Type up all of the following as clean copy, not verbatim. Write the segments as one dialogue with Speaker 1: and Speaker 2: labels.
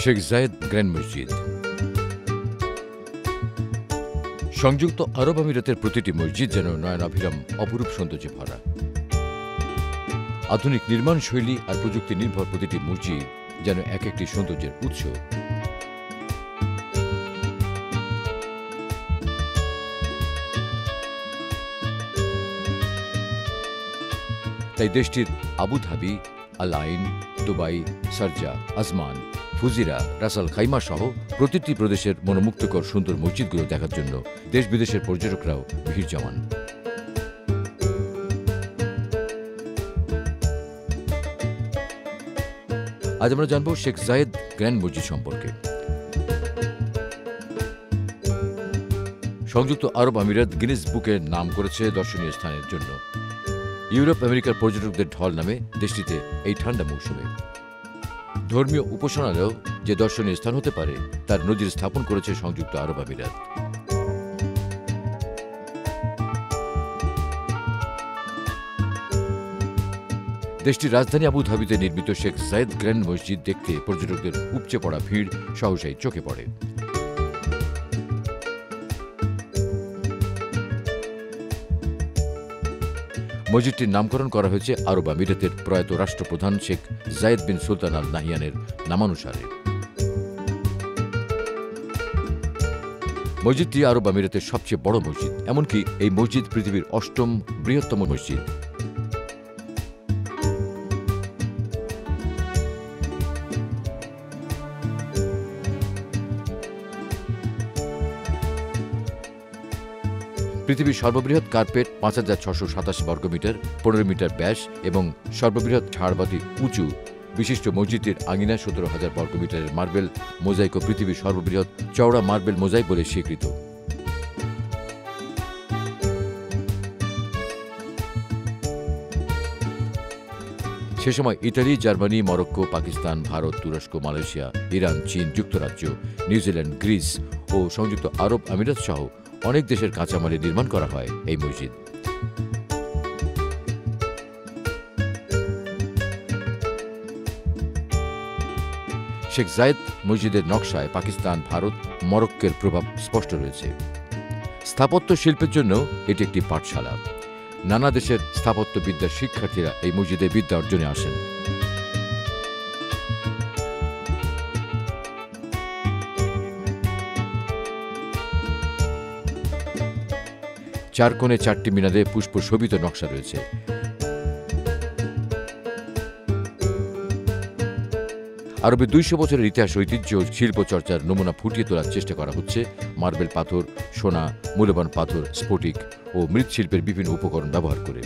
Speaker 1: শেখ জায়েদ grand মসজিদ। সংযুক্ত আরব আমিরাতের প্রতিটি মসজিদ যেন নয়নাভিরাম অপরূপ সৌন্দর্যে ভরা। আধুনিক নির্মাণ শৈলী আর প্রযুক্তি নির্ভর প্রতিটি মসজিদ যেন এক একটি সৌন্দর্যের উৎস। তাই দেশটির Abu Dhabi, Al Ain, Dubai, Sharjah, Ajman, Fujairah, Ras al Khaimah সহ প্রতিটি প্রদেশের মনোমুগ্ধকর সুন্দর মসজিদগুলো দেখার জন্য দেশ বিদেশের পর্যটকরাও ভিড় জমান। আজ আমরা জানব শেখ জায়েদ গ্র্যান্ড মসজিদ সম্পর্কে। সংযুক্ত আরব আমিরাত গিনেস বুকে নাম করেছে দর্শনীয় স্থানের জন্য। ইউরোপ আমেরিকার পর্যটকদের ঢল নামে দেশটিতে এই ঠান্ডা মৌসুমে। ধর্মীয় উপাসনালয়েও যে দর্শনীয় স্থান হতে পারে তার নজির স্থাপন করেছে সংযুক্ত আরব আমিরাত। দেশটির রাজধানী আবুধাবিতে নির্মিত শেখ জায়েদ গ্র্যান্ড মসজিদ দেখতে পর্যটকদের উপচে পড়া ভিড় সহসাই চোখে পড়ে। মসজিদটির নামকরণ করা হয়েছে আরব আমিরাতের প্রয়াত রাষ্ট্রপ্রধান শেখ জায়েদ বিন সুলতান আল নাহিয়ানের নামানুসারে। মসজিদটি আরব আমিরাতের সবচেয়ে বড় মসজিদ, এমনকি এই মসজিদ পৃথিবীর ৮ম বৃহত্তম মসজিদ। পৃথিবীর সর্ববৃহৎ কার্পেট ৫,৬২৭ বর্গমিটার, ১৫ মিটার ব্যাস এবং সর্ববৃহৎ ঝাড়বাতি উঁচু বিশিষ্ট মসজিদটির আঙিনা ১৭,০০০ বর্গমিটারের মার্বেল মোজাইক ও পৃথিবীর সর্ববৃহৎ চওড়া মার্বেল মোজাইক বলে স্বীকৃত। সে সময় Italy, Germany, Morocco, Pakistan, Bharat, তুরস্ক, মালয়েশিয়া, ইরান, চীন, যুক্তরাজ্য, নিউজিল্যান্ড, গ্রিস ও সংযুক্ত আরব আমিরাত সহ অনেক দেশের কাঁচামালে নির্মাণ করা হয় এই মসজিদ। শেখ জায়েদ মসজিদের নকশায় পাকিস্তান, ভারত, মরক্কোর প্রভাব স্পষ্ট রয়েছে। স্থাপত্য শিল্পের জন্য এটি একটি পাঠশালা। নানা দেশের স্থাপত্যবিদ্যার শিক্ষার্থীরা এই মসজিদে বিদ্যা অর্জনে আসেন। চার কোণে ৪টি মিনারে পুষ্প শোভিত নকশা রয়েছে। আরবে ২০০ বছরের ইতিহাস, ঐতিহ্য ও শিল্প চর্চার নমুনা ফুটিয়ে তোলার চেষ্টা করা হচ্ছে মার্বেল পাথর, সোনা, মূল্যবান পাথর, স্ফটিক ও মৃৎশিল্পের বিভিন্ন উপকরণ ব্যবহার করে।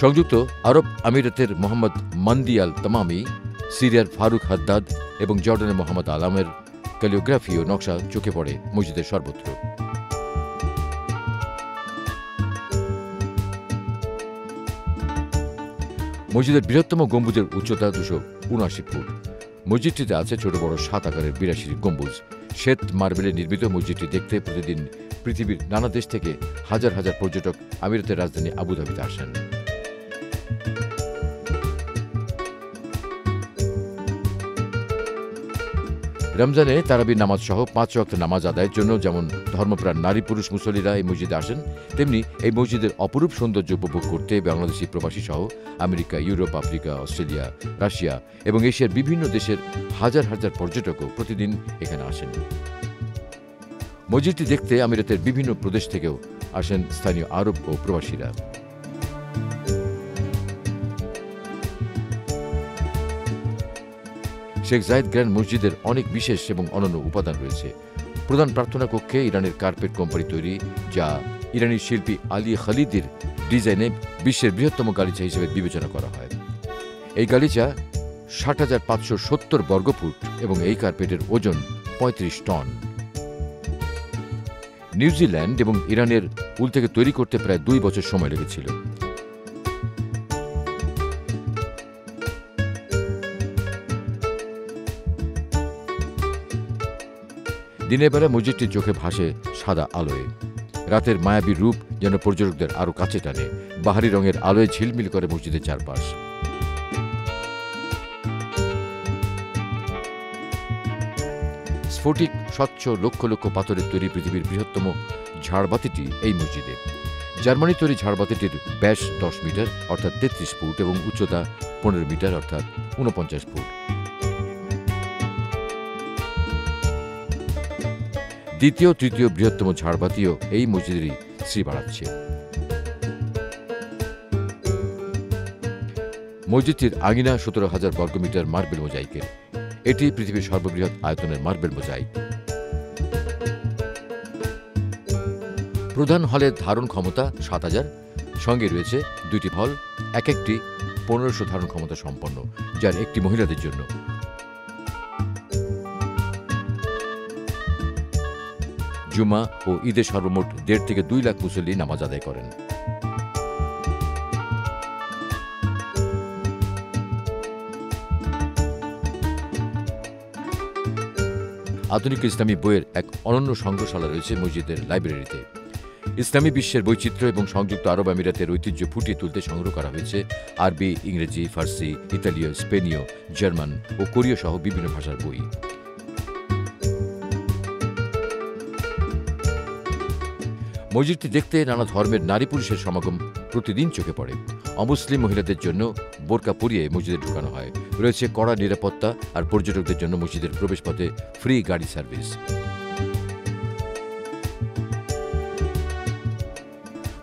Speaker 1: সংযুক্ত আরব আমিরাতের মোহাম্মদ মান্দি আল তামামি, সিরিয়ার ফারুক হাদ্দাদ এবং জর্ডানের মোহাম্মদ আলামের ক্যালিওগ্রাফি ও নকশা চোখে পড়ে মসজিদের সর্বত্র। মসজিদের বৃহত্তম গম্বুজের উচ্চতা ২৭৯ ফুট। মসজিদটিতে আছে ছোট বড় ৭ আকারের ৮২ গম্বুজ। শ্বেত মার্বেলে নির্মিত মসজিদটি দেখতে প্রতিদিন পৃথিবীর নানা দেশ থেকে হাজার হাজার পর্যটক আমিরাতের রাজধানী আবুধাবিতে আসেন। রমজানে তারাবির নামাজ সহ ৫ ওয়াক্ত নামাজ আদায়ের জন্য যেমন ধর্মপ্রাণ নারী পুরুষ মুসল্লিরা এই মসজিদে আসেন, তেমনি এই মসজিদের অপরূপ সৌন্দর্য উপভোগ করতে বাংলাদেশি প্রবাসী সহ America, Europe, Africa, Australia, Russia এবং এশিয়ার বিভিন্ন দেশের হাজার হাজার পর্যটকও প্রতিদিন এখানে আসেন। মসজিদটি দেখতে আমিরাতের বিভিন্ন প্রদেশ থেকেও আসেন স্থানীয় আরব ও প্রবাসীরা। শেখ জায়েদ গ্র্যান্ড মসজিদের অনেক বিশেষ এবং অনন্য উপাদান রয়েছে। প্রধান প্রার্থনা কক্ষে ইরানের কার্পেট কোম্পানি তৈরি, যা ইরানি শিল্পী আলী খালিদের ডিজাইনে বিশ্বের বৃহত্তম গালিচা হিসেবে বিবেচনা করা হয়। এই গালিচা ৬০,৫৭০ বর্গফুট এবং এই কার্পেটের ওজন ৩৫ টন। নিউজিল্যান্ড এবং ইরানের উল থেকে তৈরি করতে প্রায় ২ বছর সময় লেগেছিল। দিনের বেলা মসজিদটির চোখে ভাসে সাদা আলোয়। রাতের মায়াবী রূপ যেন পর্যটকদের আরও কাছে টানে। বাহারি রঙের আলোয় ঝিলমিল করে মসজিদের চারপাশ। স্ফটিক স্বচ্ছ লক্ষ লক্ষ পাথরের তৈরি পৃথিবীর বৃহত্তম ঝাড়বাতিটি এই মসজিদে। জার্মানি তৈরি ঝাড়বাতিটির ব্যাস 10 মিটার অর্থাৎ 33 ফুট এবং উচ্চতা 15 মিটার অর্থাৎ 49 ফুট। দ্বিতীয় তৃতীয় বৃহত্তম ঝাড়বাতিও এই মসজিদেরই শ্রী বাড়াচ্ছে। মসজিদটির আঙিনা 17,000 বর্গমিটার মার্বেল মোজাইকের। এটি পৃথিবীর সর্ববৃহৎ আয়তনের মার্বেল মোজাইক। প্রধান হলের ধারণ ক্ষমতা 7,000, সঙ্গে রয়েছে 2টি হল, এক একটি 1500 ধারণ ক্ষমতা সম্পন্ন, যার একটি মহিলাদের জন্য। জুমা ও ঈদে সর্বমোট 1.5 থেকে 2 লাখ মুসল্লি নামাজ আদায় করেন। আধুনিক ইসলামী বইয়ের এক অনন্য সংগ্রহশালা রয়েছে মসজিদের লাইব্রেরিতে। ইসলামী বিশ্বের বৈচিত্র্য এবং সংযুক্ত আরব আমিরাতের ঐতিহ্য ফুটিয়ে তুলতে সংগ্রহ করা হয়েছে আরবি, ইংরেজি, ফার্সি, ইতালীয়, স্পেনীয়, জার্মান ও কোরীয় সহ বিভিন্ন ভাষার বই। মসজিদটি দেখতে নানা ধর্মের নারী পুরুষের সমাগম প্রতিদিন চোখে পড়ে। অমুসলিম মহিলাদের জন্য বোরকা পরিয়ে মসজিদে ঢুকানো হয়। রয়েছে কড়া নিরাপত্তা, আর পর্যটকদের জন্য মসজিদের প্রবেশপথে ফ্রি গাড়ি সার্ভিস।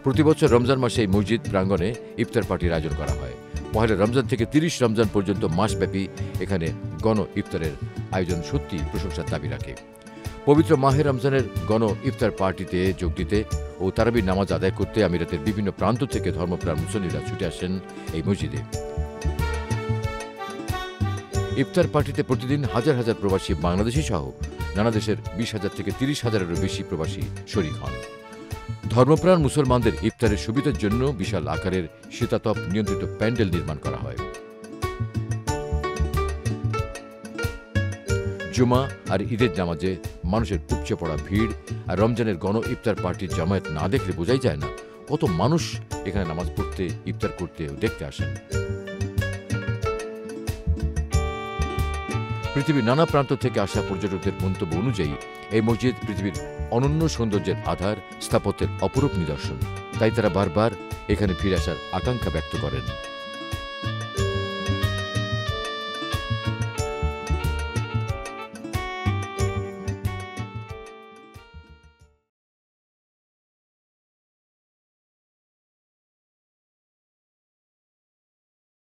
Speaker 1: প্রতিবছর রমজান মাসে এই মসজিদ প্রাঙ্গণে ইফতার পার্টির আয়োজন করা হয়। পহেলা রমজান থেকে 30 রমজান পর্যন্ত মাসব্যাপী এখানে গণ ইফতারের আয়োজন সত্যি প্রশংসার দাবি রাখে। পবিত্র মাহে রমজানের গণ ইফতার পার্টিতে যোগ দিতে ও তারাবির নামাজ আদায় করতে আমিরাতের বিভিন্ন প্রান্ত থেকে ধর্মপ্রাণ মুসল্লিরা ছুটে আসেন এই মসজিদে। ইফতার পার্টিতে প্রতিদিন হাজার হাজার প্রবাসী বাংলাদেশি সহ নানা দেশের 20,000 থেকে 30,000-এরও বেশি প্রবাসী শরীক হন। ধর্মপ্রাণ মুসলমানদের ইফতারের সুবিধার জন্য বিশাল আকারের শীতাতপ নিয়ন্ত্রিত প্যান্ডেল নির্মাণ করা হয়। জুমা আর ঈদের নামাজে মানুষের উপচে পড়া ভিড় আর রমজানের গণ ইফতার পার্টির জামায়াত না দেখলে বোঝাই যায় না কত মানুষ এখানে নামাজ পড়তে, ইফতার করতে ও দেখতে আসেন। পৃথিবীর নানা প্রান্ত থেকে আসা পর্যটকদের মন্তব্য অনুযায়ী এই মসজিদ পৃথিবীর অনন্য সৌন্দর্যের আধার, স্থাপত্যের অপরূপ নিদর্শন। তাই তারা বারবার এখানে ফিরে আসার আকাঙ্ক্ষা ব্যক্ত করেন।